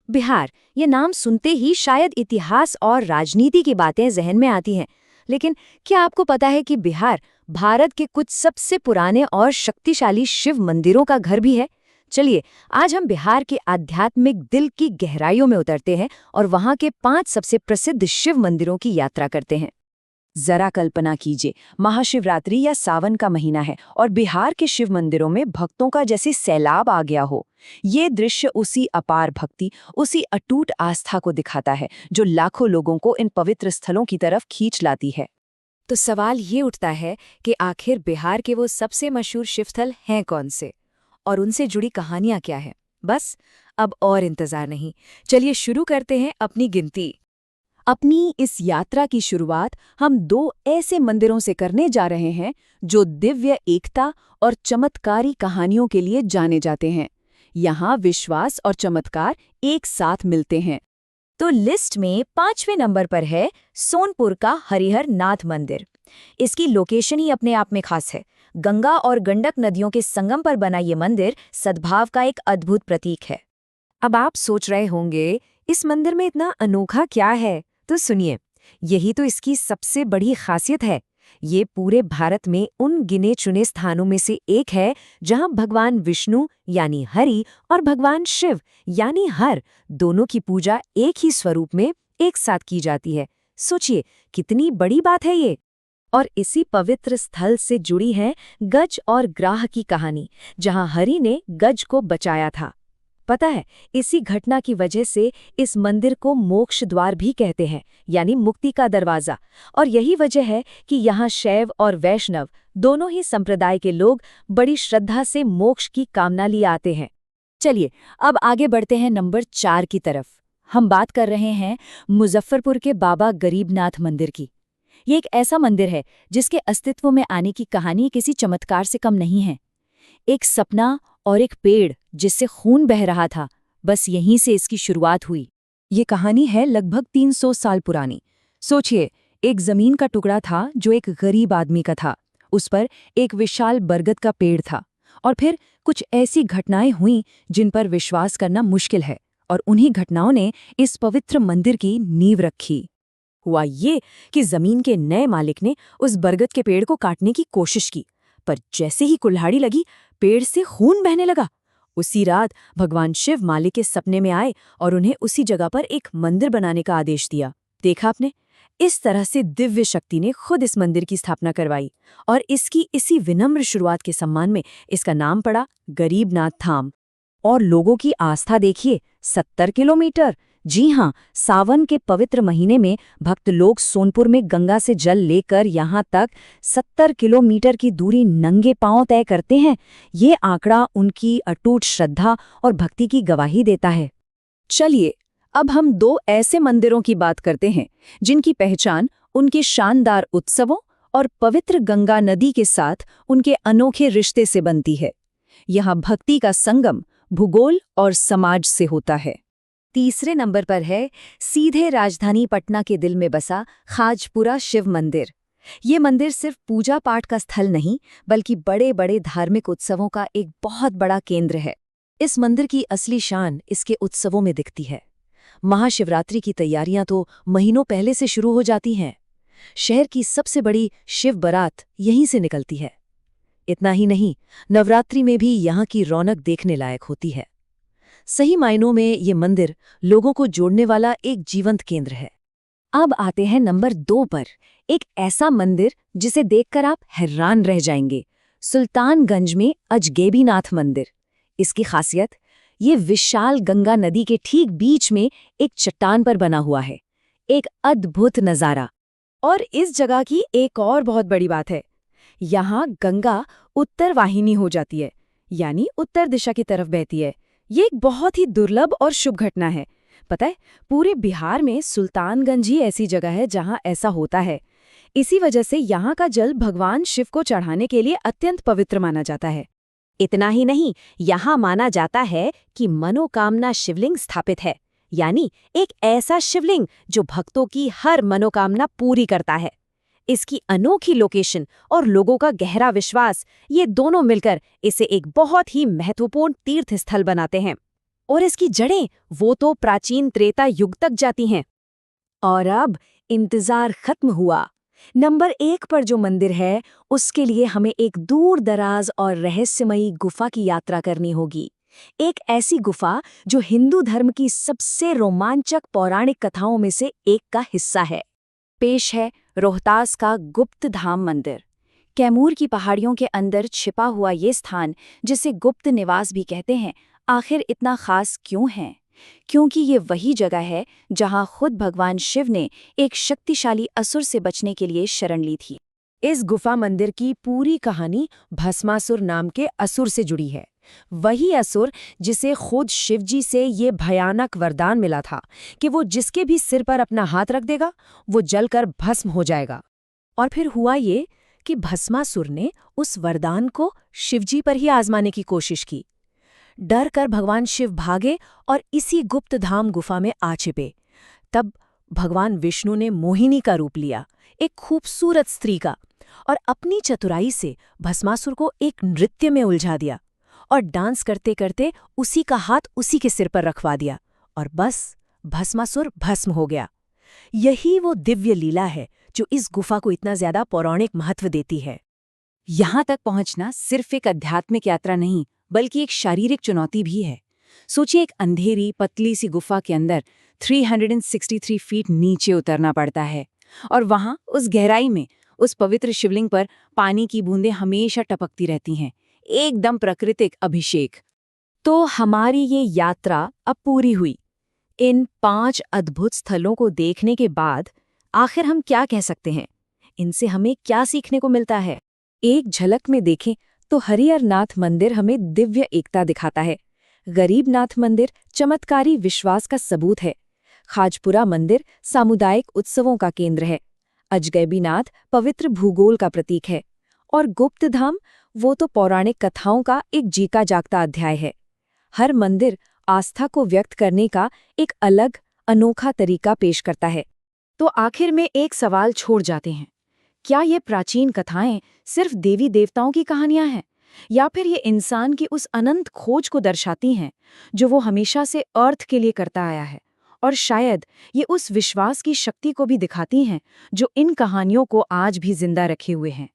बिहार, ये नाम सुनते ही शायद इतिहास और राजनीति की बातें जहन में आती हैं। लेकिन क्या आपको पता है कि बिहार भारत के कुछ सबसे पुराने और शक्तिशाली शिव मंदिरों का घर भी है? चलिए, आज हम बिहार के आध्यात्मिक दिल की गहराइयों में उतरते हैं और वहाँ के 5 सबसे प्रसिद्ध शिव मंदिरों की यात्रा करते हैं। जरा कल्पना कीजिए, महाशिवरात्रि या सावन का महीना है और बिहार के शिव मंदिरों में भक्तों का जैसे सैलाब आ गया हो। ये दृश्य उसी अपार भक्ति, उसी अटूट आस्था को दिखाता है जो लाखों लोगों को इन पवित्र स्थलों की तरफ खींच लाती है। तो सवाल ये उठता है कि आखिर बिहार के वो सबसे मशहूर शिवस्थल हैं कौन से और उनसे जुड़ी कहानियां क्या हैं? बस अब और इंतजार नहीं, चलिए शुरू करते हैं अपनी गिनती। अपनी इस यात्रा की शुरुआत हम 2 ऐसे मंदिरों से करने जा रहे हैं जो दिव्य एकता और चमत्कारी कहानियों के लिए जाने जाते हैं। यहाँ विश्वास और चमत्कार एक साथ मिलते हैं। तो लिस्ट में 5वें नंबर पर है सोनपुर का हरिहर नाथ मंदिर। इसकी लोकेशन ही अपने आप में खास है। गंगा और गंडक नदियों के संगम पर बना ये मंदिर सद्भाव का एक अद्भुत प्रतीक है। अब आप सोच रहे होंगे, इस मंदिर में इतना अनोखा क्या है? तो सुनिए, यही तो इसकी सबसे बड़ी खासियत है। ये पूरे भारत में उन गिने चुने स्थानों में से एक है जहां भगवान विष्णु यानी हरि और भगवान शिव यानी हर दोनों की पूजा एक ही स्वरूप में एक साथ की जाती है। सोचिए, कितनी बड़ी बात है ये। और इसी पवित्र स्थल से जुड़ी है गज और ग्राह की कहानी, जहां हरि ने गज को बचाया था। पता है, इसी घटना की वजह से इस मंदिर को मोक्ष द्वार भी कहते हैं, यानी मुक्ति का दरवाजा। और यही वजह है कि यहाँ शैव और वैष्णव दोनों ही संप्रदाय के लोग बड़ी श्रद्धा से मोक्ष की कामना लिए आते हैं। चलिए, अब आगे बढ़ते हैं नंबर 4 की तरफ। हम बात कर रहे हैं मुजफ्फरपुर के बाबा गरीबनाथ मंदिर की। ये एक ऐसा मंदिर है जिसके अस्तित्व में आने की कहानी किसी चमत्कार से कम नहीं है। एक सपना और एक पेड़ जिससे खून बह रहा था, बस यहीं से इसकी शुरुआत हुई। ये कहानी है लगभग 300 साल पुरानी। सोचिए, एक जमीन का टुकड़ा था जो एक गरीब आदमी का था। उस पर एक विशाल बरगद का पेड़ था और फिर कुछ ऐसी घटनाएं हुईं जिन पर विश्वास करना मुश्किल है, और उन्हीं घटनाओं ने इस पवित्र मंदिर की नींव रखी। हुआ ये कि जमीन के नए मालिक ने उस बरगद के पेड़ को काटने की कोशिश की, पर जैसे ही कुल्हाड़ी लगी, पेड़ से खून बहने लगा। उसी रात भगवान शिव मालिक के सपने में आए और उन्हें उसी जगह पर एक मंदिर बनाने का आदेश दिया। देखा आपने, इस तरह से दिव्य शक्ति ने खुद इस मंदिर की स्थापना करवाई और इसकी इसी विनम्र शुरुआत के सम्मान में इसका नाम पड़ा गरीबनाथ धाम। और लोगों की आस्था देखिए, 70 किलोमीटर। जी हाँ, सावन के पवित्र महीने में भक्त लोग सोनपुर में गंगा से जल लेकर यहाँ तक 70 किलोमीटर की दूरी नंगे पांव तय करते हैं। ये आंकड़ा उनकी अटूट श्रद्धा और भक्ति की गवाही देता है। चलिए, अब हम 2 ऐसे मंदिरों की बात करते हैं जिनकी पहचान उनके शानदार उत्सवों और पवित्र गंगा नदी के साथ उनके अनोखे रिश्ते से बनती है। यहाँ भक्ति का संगम भूगोल और समाज से होता है। तीसरे नंबर पर है सीधे राजधानी पटना के दिल में बसा खाजपुरा शिव मंदिर। ये मंदिर सिर्फ पूजा पाठ का स्थल नहीं, बल्कि बड़े बड़े धार्मिक उत्सवों का एक बहुत बड़ा केंद्र है। इस मंदिर की असली शान इसके उत्सवों में दिखती है। महाशिवरात्रि की तैयारियां तो महीनों पहले से शुरू हो जाती हैं। शहर की सबसे बड़ी शिव बारात यहीं से निकलती है। इतना ही नहीं, नवरात्रि में भी यहाँ की रौनक देखने लायक होती है। सही मायनों में ये मंदिर लोगों को जोड़ने वाला एक जीवंत केंद्र है। अब आते हैं नंबर 2 पर, एक ऐसा मंदिर जिसे देखकर आप हैरान रह जाएंगे। सुल्तानगंज में अजगैबीनाथ मंदिर। इसकी खासियत, ये विशाल गंगा नदी के ठीक बीच में एक चट्टान पर बना हुआ है। एक अद्भुत नज़ारा। और इस जगह की एक और बहुत बड़ी बात है, यहाँ गंगा उत्तर वाहिनी हो जाती है, यानी उत्तर दिशा की तरफ बहती है। ये एक बहुत ही दुर्लभ और शुभ घटना है। पता है, पूरे बिहार में सुल्तानगंज ही ऐसी जगह है जहाँ ऐसा होता है। इसी वजह से यहाँ का जल भगवान शिव को चढ़ाने के लिए अत्यंत पवित्र माना जाता है। इतना ही नहीं, यहाँ माना जाता है कि मनोकामना शिवलिंग स्थापित है, यानी एक ऐसा शिवलिंग जो भक्तों की हर मनोकामना पूरी करता है। इसकी अनोखी लोकेशन और लोगों का गहरा विश्वास, ये दोनों मिलकर इसे एक बहुत ही महत्वपूर्ण तीर्थ स्थल बनाते हैं। और इसकी जड़ें वो तो प्राचीन त्रेता युग तक जाती हैं। और अब इंतजार खत्म हुआ। नंबर 1 पर जो मंदिर है, उसके लिए हमें एक दूर दराज और रहस्यमयी गुफा की यात्रा करनी होगी। एक ऐसी गुफा जो हिंदू धर्म की सबसे रोमांचक पौराणिक कथाओं में से एक का हिस्सा है। पेश है रोहतास का गुप्त धाम मंदिर। कैमूर की पहाड़ियों के अंदर छिपा हुआ ये स्थान, जिसे गुप्त निवास भी कहते हैं, आखिर इतना खास क्यों है? क्योंकि ये वही जगह है जहां खुद भगवान शिव ने एक शक्तिशाली असुर से बचने के लिए शरण ली थी। इस गुफा मंदिर की पूरी कहानी भस्मासुर नाम के असुर से जुड़ी है। वही असुर जिसे खुद शिवजी से ये भयानक वरदान मिला था कि वो जिसके भी सिर पर अपना हाथ रख देगा, वो जलकर भस्म हो जाएगा। और फिर हुआ ये कि भस्मासुर ने उस वरदान को शिवजी पर ही आजमाने की कोशिश की। डर कर भगवान शिव भागे और इसी गुप्त धाम गुफा में आ छिपे। तब भगवान विष्णु ने मोहिनी का रूप लिया, एक खूबसूरत स्त्री का, और अपनी चतुराई से भस्मासुर को एक नृत्य में उलझा दिया और डांस करते करते उसी का हाथ उसी के सिर पर रखवा दिया, और बस भस्मासुर भस्म हो गया। यही वो दिव्य लीला है जो इस गुफा को इतना ज्यादा पौराणिक महत्व देती है। यहाँ तक पहुँचना सिर्फ एक आध्यात्मिक यात्रा नहीं, बल्कि एक शारीरिक चुनौती भी है। सोचिए, एक अंधेरी पतली सी गुफा के अंदर 363 फीट नीचे उतरना पड़ता है, और वहाँ उस गहराई में उस पवित्र शिवलिंग पर पानी की बूंदें हमेशा टपकती रहती हैं, एकदम प्राकृतिक अभिषेक। तो हमारी ये यात्रा अब पूरी हुई। इन 5 अद्भुत स्थलों को देखने के बाद आखिर हम क्या कह सकते हैं? इनसे हमें क्या सीखने को मिलता है? एक झलक में देखें तो हरिहरनाथ मंदिर हमें दिव्य एकता दिखाता है। गरीबनाथ मंदिर चमत्कारी विश्वास का सबूत है। खाजपुरा मंदिर सामुदायिक उत्सवों का केंद्र है। अजगैबीनाथ पवित्र भूगोल का प्रतीक है। और गुप्तधाम, वो तो पौराणिक कथाओं का एक जीता जागता अध्याय है। हर मंदिर आस्था को व्यक्त करने का एक अलग अनोखा तरीका पेश करता है। तो आखिर में एक सवाल छोड़ जाते हैं, क्या ये प्राचीन कथाएं सिर्फ देवी देवताओं की कहानियां हैं, या फिर ये इंसान की उस अनंत खोज को दर्शाती हैं जो वो हमेशा से अर्थ के लिए करता आया है? और शायद ये उस विश्वास की शक्ति को भी दिखाती हैं जो इन कहानियों को आज भी जिंदा रखे हुए हैं।